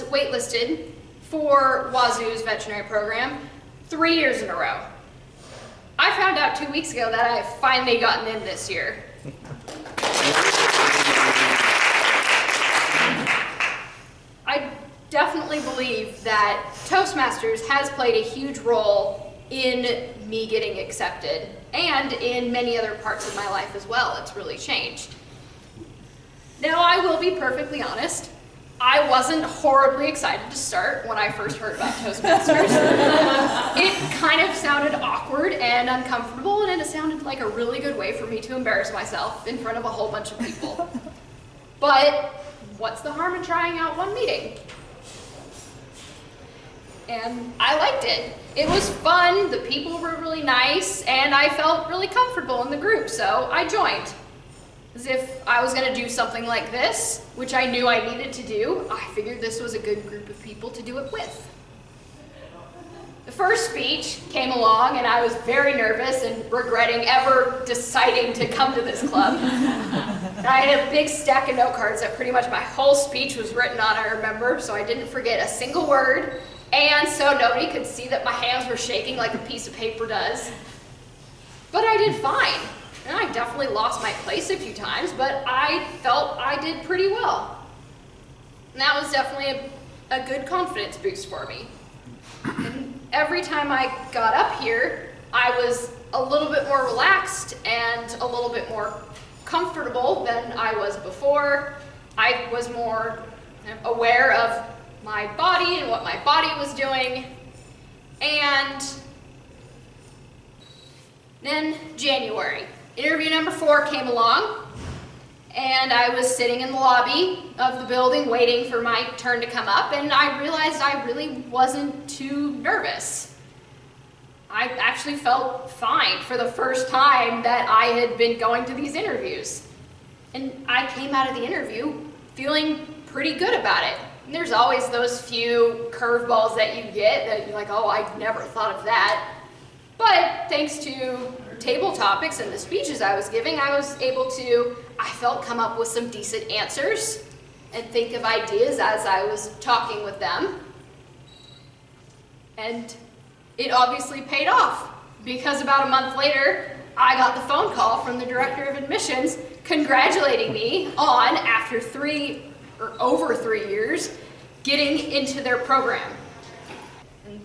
was waitlisted for Wazoo's veterinary program 3 years in a row. I found out 2 weeks ago that I have finally gotten in this year. I definitely believe that Toastmasters has played a huge role in me getting accepted, and in many other parts of my life as well. It's really changed. Now, I will be perfectly honest, I wasn't horribly excited to start when I first heard about Toastmasters. It kind of sounded awkward and uncomfortable, and it sounded like a really good way for me to embarrass myself in front of a whole bunch of people. But what's the harm in trying out one meeting? And I liked it. It was fun, the people were really nice, and I felt really comfortable in the group, so I joined. As if I was gonna do something like this, which I knew I needed to do, I figured this was a good group of people to do it with. The first speech came along, and I was very nervous and regretting ever deciding to come to this club. I had a big stack of note cards that pretty much my whole speech was written on, I remember, so I didn't forget a single word. And so nobody could see that my hands were shaking like a piece of paper does. But I did fine. And I definitely lost my place a few times, but I felt I did pretty well. And that was definitely a good confidence boost for me. And every time I got up here, I was a little bit more relaxed and a little bit more comfortable than I was before. I was more aware of my body and what my body was doing. And then January, interview number 4 came along, and I was sitting in the lobby of the building waiting for my turn to come up, and I realized I really wasn't too nervous. I actually felt fine for the first time that I had been going to these interviews. And I came out of the interview feeling pretty good about it. And there's always those few curveballs that you get that you're like, oh, I never thought of that. But thanks to table topics and the speeches I was giving, I was able to, I felt, come up with some decent answers and think of ideas as I was talking with them. And it obviously paid off, because about a month later, I got the phone call from the director of admissions congratulating me on, after over 3 years, getting into their program. And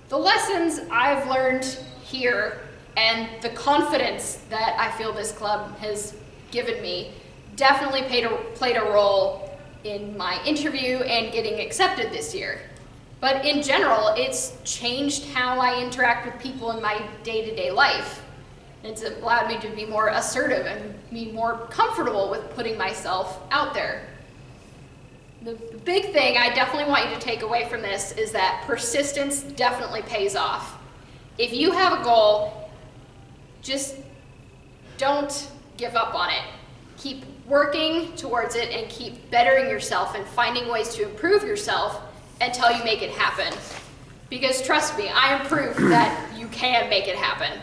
the lessons I've learned here and the confidence that I feel this club has given me definitely played a role in my interview and getting accepted this year. But in general, it's changed how I interact with people in my day-to-day life. It's allowed me to be more assertive and be more comfortable with putting myself out there. The big thing I definitely want you to take away from this is that persistence definitely pays off. If you have a goal, just don't give up on it. Keep working towards it and keep bettering yourself and finding ways to improve yourself until you make it happen. Because trust me, I am proof that you can make it happen.